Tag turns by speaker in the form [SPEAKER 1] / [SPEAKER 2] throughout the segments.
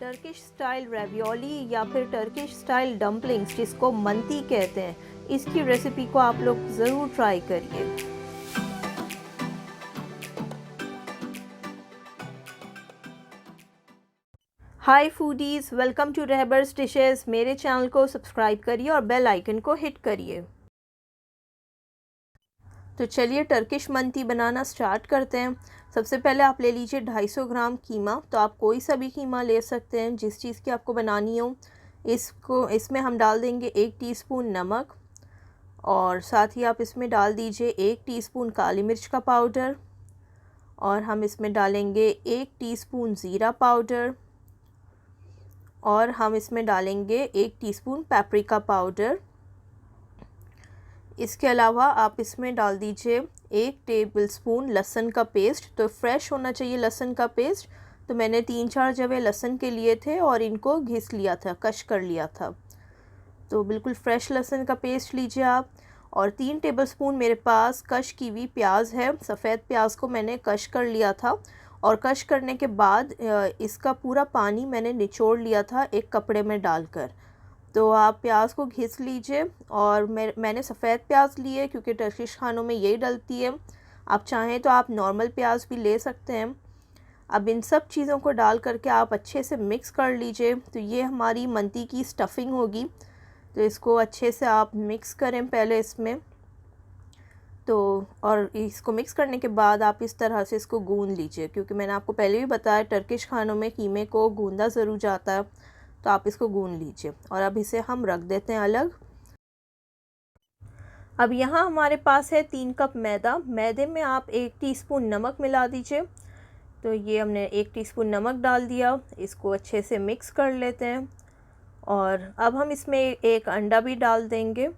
[SPEAKER 1] Turkish style ravioli या फिर Turkish style dumplings जिसको मंती कहते हैं, इसकी रेसिपी को आप लोग ज़रूर ट्राई करिए। हाय फूडीज़, वेलकम टू रहबर्स डिशेस। मेरे चैनल को सब्सक्राइब करिए और बेल आइकन को हिट करिए। तो चलिए टर्किश मंती बनाना स्टार्ट करते हैं। सबसे पहले आप ले लीजिए 250 ग्राम कीमा। तो आप कोई सा भी कीमा ले सकते हैं जिस चीज़ की आपको बनानी हो। इसमें हम डाल देंगे 1 टीस्पून नमक और साथ ही आप इसमें डाल दीजिए 1 टीस्पून काली मिर्च का पाउडर और हम इसमें डालेंगे 1 टीस्पून ज़ीरा पाउडर और हम इसमें डालेंगे 1 टीस्पून पेपरिका पाउडर। इसके अलावा आप इसमें डाल दीजिए 1 टेबलस्पून लहसुन का पेस्ट। तो फ्रेश होना चाहिए लहसुन का पेस्ट। तो मैंने 3-4 जवे लहसुन के लिए थे और इनको घिस लिया था, कश कर लिया था। तो बिल्कुल फ्रेश लहसुन का पेस्ट लीजिए आप। और 3 टेबलस्पून मेरे पास कश की हुई प्याज है। सफ़ेद प्याज को मैंने कश कर लिया था और कश करने के बाद इसका पूरा पानी मैंने निचोड़ लिया था एक कपड़े में डालकर। तो आप प्याज को घिस लीजिए और मैंने सफ़ेद प्याज लिए क्योंकि टर्किश खानों में यही डलती है। आप चाहें तो आप नॉर्मल प्याज भी ले सकते हैं। अब इन सब चीज़ों को डाल करके आप अच्छे से मिक्स कर लीजिए। तो ये हमारी मंती की स्टफिंग होगी। तो इसको अच्छे से आप मिक्स करें पहले इसमें। तो और इसको मिक्स करने के बाद आप इस तरह से इसको गूंद लीजिए, क्योंकि मैंने आपको पहले भी बताया टर्किश खानों में कीमे को गूंदा ज़रूर जाता है। तो आप इसको गूंद लीजिए और अब इसे हम रख देते हैं अलग। अब यहाँ हमारे पास है 3 कप मैदा। मैदे में आप 1 टीस्पून नमक मिला दीजिए। तो ये हमने 1 टीस्पून नमक डाल दिया। इसको अच्छे से मिक्स कर लेते हैं और अब हम इसमें एक अंडा भी डाल देंगे।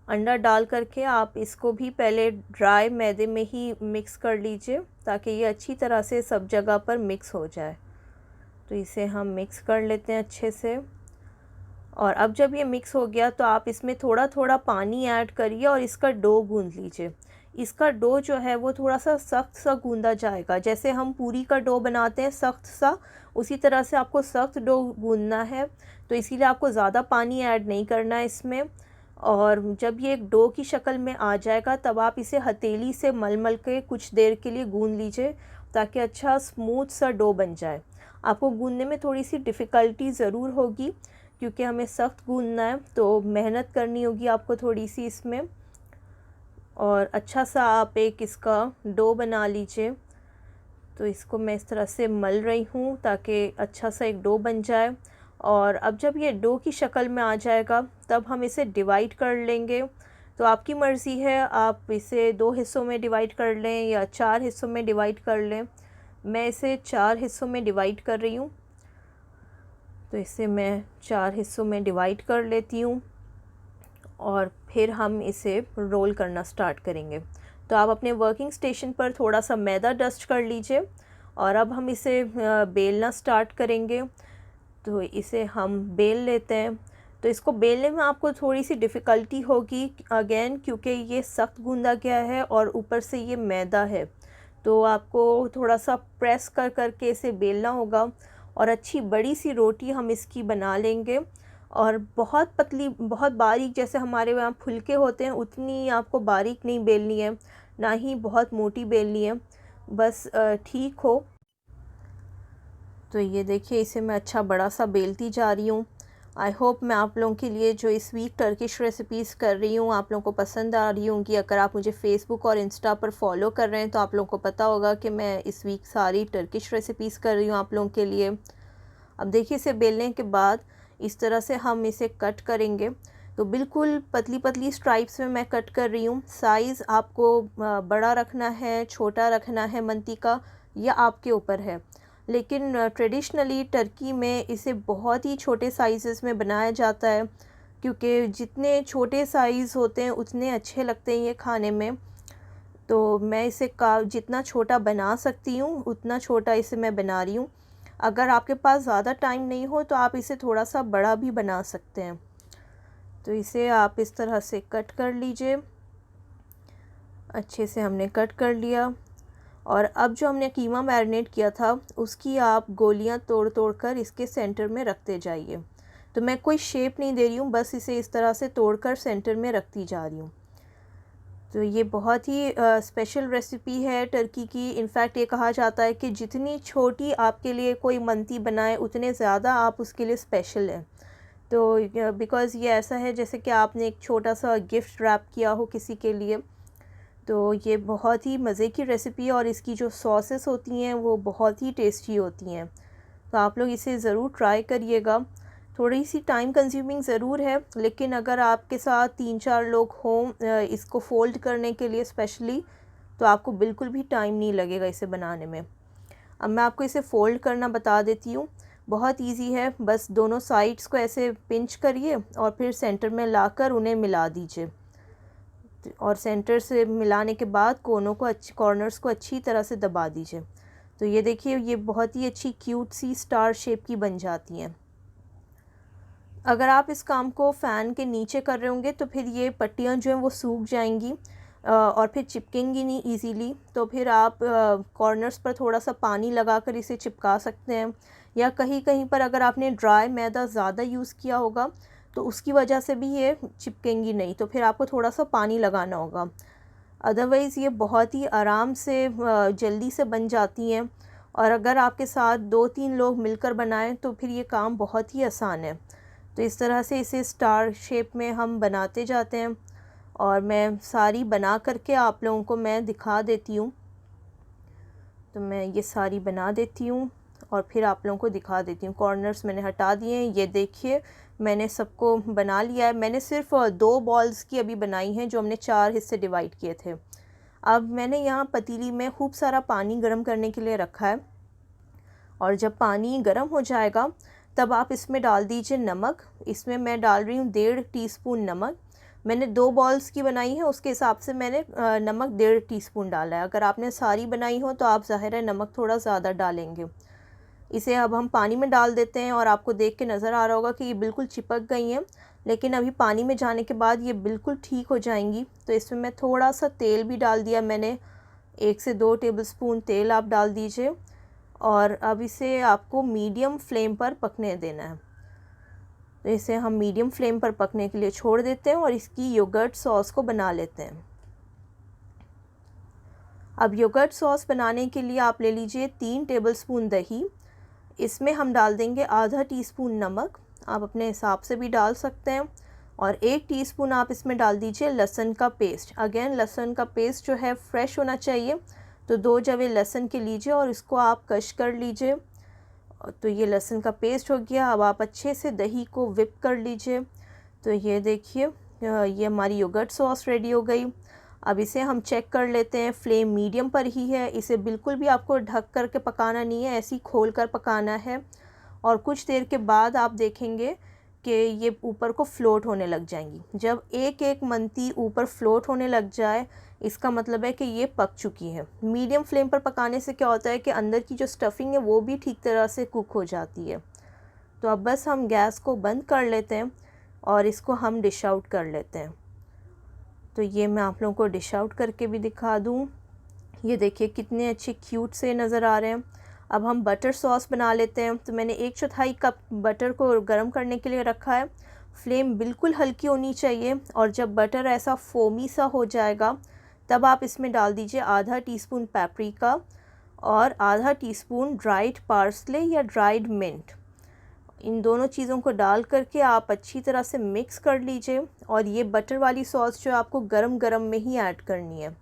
[SPEAKER 1] अंडा डाल करके आप इसको भी पहले ड्राई मैदे में ही मिक्स कर लीजिए ताकि ये अच्छी तरह से सब जगह पर मिक्स हो जाए। तो इसे हम मिक्स कर लेते हैं अच्छे से। और अब जब ये मिक्स हो गया तो आप इसमें थोड़ा थोड़ा पानी ऐड करिए और इसका डो गूंद लीजिए। इसका डो जो है वो थोड़ा सा सख्त सा गूंदा जाएगा, जैसे हम पूरी का डो बनाते हैं सख्त सा, उसी तरह से आपको सख्त डो गूंदना है। तो इसीलिए आपको ज़्यादा पानी ऐड नहीं करना है इसमें। और जब ये एक डो की शक्ल में आ जाएगा तब आप इसे हथेली से मल के कुछ देर के लिए गूंद लीजिए ताकि अच्छा स्मूथ सा डो बन जाए। आपको गूंदने में थोड़ी सी डिफ़िकल्टी ज़रूर होगी क्योंकि हमें सख्त गूंदना है, तो मेहनत करनी होगी आपको थोड़ी सी इसमें। और अच्छा सा आप एक इसका डो बना लीजिए। तो इसको मैं इस तरह से मल रही हूँ ताकि अच्छा सा एक डो बन जाए। और अब जब ये डो की शक्ल में आ जाएगा तब हम इसे डिवाइड कर लेंगे। तो आपकी मर्ज़ी है, आप इसे 2 हिस्सों में डिवाइड कर लें या 4 हिस्सों में डिवाइड कर लें। मैं इसे 4 हिस्सों में डिवाइड कर रही हूँ। तो इसे मैं 4 हिस्सों में डिवाइड कर लेती हूँ और फिर हम इसे रोल करना स्टार्ट करेंगे। तो आप अपने वर्किंग स्टेशन पर थोड़ा सा मैदा डस्ट कर लीजिए और अब हम इसे बेलना स्टार्ट करेंगे। तो इसे हम बेल लेते हैं। तो इसको बेलने में आपको थोड़ी सी डिफ़िकल्टी होगी अगेन, क्योंकि ये सख्त गूंदा गया है और ऊपर से ये मैदा है। तो आपको थोड़ा सा प्रेस कर करके इसे बेलना होगा और अच्छी बड़ी सी रोटी हम इसकी बना लेंगे। और बहुत पतली, बहुत बारीक, जैसे हमारे यहाँ फुलके होते हैं उतनी आपको बारीक नहीं बेलनी है, ना ही बहुत मोटी बेलनी है, बस ठीक हो। तो ये देखिए इसे मैं अच्छा बड़ा सा बेलती जा रही हूँ। आई होप मैं आप लोगों के लिए जो इस वीक टर्किश रेसिपीज़ कर रही हूँ आप लोगों को पसंद आ रही होंगी। अगर आप मुझे फ़ेसबुक और इंस्टा पर फॉलो कर रहे हैं तो आप लोगों को पता होगा कि मैं इस वीक सारी टर्किश रेसिपीज़ कर रही हूँ आप लोगों के लिए। अब देखिए इसे बेलने के बाद इस तरह से हम इसे कट करेंगे। तो बिल्कुल पतली पतली स्ट्राइप्स में मैं कट कर रही हूँ। साइज़ आपको बड़ा रखना है, छोटा रखना है मंती का, या आपके ऊपर है। लेकिन ट्रेडिशनली टर्की में इसे बहुत ही छोटे साइज़ में बनाया जाता है, क्योंकि जितने छोटे साइज़ होते हैं उतने अच्छे लगते हैं ये खाने में। तो मैं इसे जितना छोटा बना सकती हूँ उतना छोटा इसे मैं बना रही हूँ। अगर आपके पास ज़्यादा टाइम नहीं हो तो आप इसे थोड़ा सा बड़ा भी बना सकते हैं। तो इसे आप इस तरह से कट कर लीजिए। अच्छे से हमने कट कर लिया और अब जो हमने कीमा मैरिनेट किया था उसकी आप गोलियां तोड़ तोड़ कर इसके सेंटर में रखते जाइए। तो मैं कोई शेप नहीं दे रही हूँ, बस इसे इस तरह से तोड़कर सेंटर में रखती जा रही हूँ। तो ये बहुत ही स्पेशल रेसिपी है टर्की की। इनफैक्ट ये कहा जाता है कि जितनी छोटी आपके लिए कोई मंती बनाए उतने ज़्यादा आप उसके लिए स्पेशल हैं। तो बिकॉज़ ये ऐसा है जैसे कि आपने एक छोटा सा गिफ्ट रैप किया हो किसी के लिए। तो ये बहुत ही मज़े की रेसिपी है और इसकी जो सॉसेस होती हैं वो बहुत ही टेस्टी होती हैं। तो आप लोग इसे ज़रूर ट्राई करिएगा। थोड़ी सी टाइम कंज्यूमिंग ज़रूर है, लेकिन अगर आपके साथ 3-4 लोग हों इसको फ़ोल्ड करने के लिए स्पेशली, तो आपको बिल्कुल भी टाइम नहीं लगेगा इसे बनाने में। अब मैं आपको इसे फ़ोल्ड करना बता देती हूँ। बहुत इजी है, बस दोनों साइड्स को ऐसे पिंच करिए और फिर सेंटर में लाकर उन्हें मिला दीजिए। और सेंटर से मिलाने के बाद कॉर्नर्स को अच्छी तरह से दबा दीजिए। तो ये देखिए, ये बहुत ही अच्छी क्यूट सी स्टार शेप की बन जाती हैं। अगर आप इस काम को फ़ैन के नीचे कर रहे होंगे तो फिर ये पट्टियाँ जो हैं वो सूख जाएंगी और फिर चिपकेंगी नहीं इजीली। तो फिर आप कॉर्नर्स पर थोड़ा सा पानी लगाकर इसे चिपका सकते हैं, या कहीं कहीं पर अगर आपने ड्राई मैदा ज़्यादा यूज़ किया होगा तो उसकी वजह से भी ये चिपकेंगी नहीं, तो फिर आपको थोड़ा सा पानी लगाना होगा। अदरवाइज़ ये बहुत ही आराम से जल्दी से बन जाती हैं। और अगर आपके साथ 2-3 लोग मिलकर बनाएं तो फिर ये काम बहुत ही आसान है। तो इस तरह से इसे स्टार शेप में हम बनाते जाते हैं और मैं सारी बना करके आप लोगों को मैं दिखा देती हूँ। तो मैं ये सारी बना देती हूँ और फिर आप लोगों को दिखा देती हूँ। कॉर्नर्स मैंने हटा दिए हैं, ये देखिए मैंने सबको बना लिया है। मैंने सिर्फ 2 बॉल्स की अभी बनाई हैं जो हमने 4 हिस्से डिवाइड किए थे। अब मैंने यहाँ पतीली में खूब सारा पानी गर्म करने के लिए रखा है और जब पानी गर्म हो जाएगा तब आप इसमें डाल दीजिए नमक। इसमें मैं डाल रही हूँ 1.5 टीस्पून नमक। मैंने 2 बॉल्स की बनाई है, उसके हिसाब से मैंने नमक 1.5 टीस्पून डाला है। अगर आपने सारी बनाई हो तो आप ज़ाहिर है नमक थोड़ा ज़्यादा डालेंगे। इसे अब हम पानी में डाल देते हैं और आपको देख के नज़र आ रहा होगा कि ये बिल्कुल चिपक गई हैं, लेकिन अभी पानी में जाने के बाद ये बिल्कुल ठीक हो जाएंगी। तो इसमें मैं थोड़ा सा तेल भी डाल दिया मैंने, 1 से 2 टेबलस्पून तेल आप डाल दीजिए। और अब इसे आपको मीडियम फ्लेम पर पकने देना है। तो इसे हम मीडियम फ्लेम पर पकने के लिए छोड़ देते हैं और इसकी योगर्ट सॉस को बना लेते हैं। अब योगर्ट सॉस बनाने के लिए आप ले लीजिए 3 टेबलस्पून दही। इसमें हम डाल देंगे आधा टीस्पून नमक, आप अपने हिसाब से भी डाल सकते हैं। और 1 टीस्पून आप इसमें डाल दीजिए लहसुन का पेस्ट। अगेन लहसुन का पेस्ट जो है फ्रेश होना चाहिए। तो 2 जवे लहसुन के लीजिए और इसको आप कश कर लीजिए। तो ये लहसुन का पेस्ट हो गया। अब आप अच्छे से दही को विप कर लीजिए। तो ये देखिए ये हमारी योगर्ट सॉस रेडी हो गई। अब इसे हम चेक कर लेते हैं। फ्लेम मीडियम पर ही है, इसे बिल्कुल भी आपको ढक कर के पकाना नहीं है, ऐसे ही खोल कर पकाना है। और कुछ देर के बाद आप देखेंगे कि ये ऊपर को फ्लोट होने लग जाएंगी। जब एक एक मंती ऊपर फ्लोट होने लग जाए इसका मतलब है कि ये पक चुकी है। मीडियम फ्लेम पर पकाने से क्या होता है कि अंदर की जो स्टफिंग है वो भी ठीक तरह से कुक हो जाती है। तो अब बस हम गैस को बंद कर लेते हैं और इसको हम डिश आउट कर लेते हैं। तो ये मैं आप लोगों को डिश आउट करके भी दिखा दूँ। ये देखिए कितने अच्छे क्यूट से नज़र आ रहे हैं। अब हम बटर सॉस बना लेते हैं। तो मैंने 1/4 कप बटर को गर्म करने के लिए रखा है। फ्लेम बिल्कुल हल्की होनी चाहिए और जब बटर ऐसा फोमी सा हो जाएगा तब आप इसमें डाल दीजिए आधा टीस्पून पेपरिका और आधा टीस्पून ड्राइड पार्सले या ड्राइड मिंट। इन दोनों चीज़ों को डाल करके आप अच्छी तरह से मिक्स कर लीजिए और ये बटर वाली सॉस जो आपको गरम गरम में ही ऐड करनी है।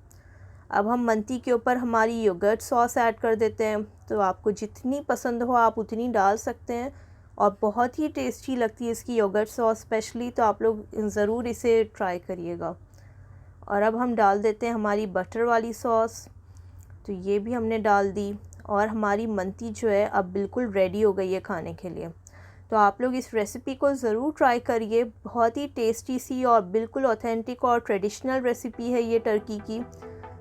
[SPEAKER 1] अब हम मंती के ऊपर हमारी योगर्ट सॉस ऐड कर देते हैं। तो आपको जितनी पसंद हो आप उतनी डाल सकते हैं और बहुत ही टेस्टी लगती है इसकी योगर्ट सॉस स्पेशली। तो आप लोग ज़रूर इसे ट्राई करिएगा। और अब हम डाल देते हैं हमारी बटर वाली सॉस। तो ये भी हमने डाल दी और हमारी मंती जो है अब बिल्कुल रेडी हो गई है खाने के लिए। तो आप लोग इस रेसिपी को ज़रूर ट्राई करिए। बहुत ही टेस्टी सी और बिल्कुल ऑथेंटिक और ट्रेडिशनल रेसिपी है ये टर्की की।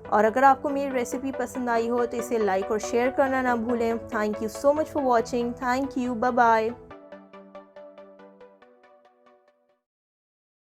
[SPEAKER 1] और अगर आपको मेरी रेसिपी पसंद आई हो तो इसे लाइक और शेयर करना ना भूलें। Thank you so much for watching. Thank you, bye bye.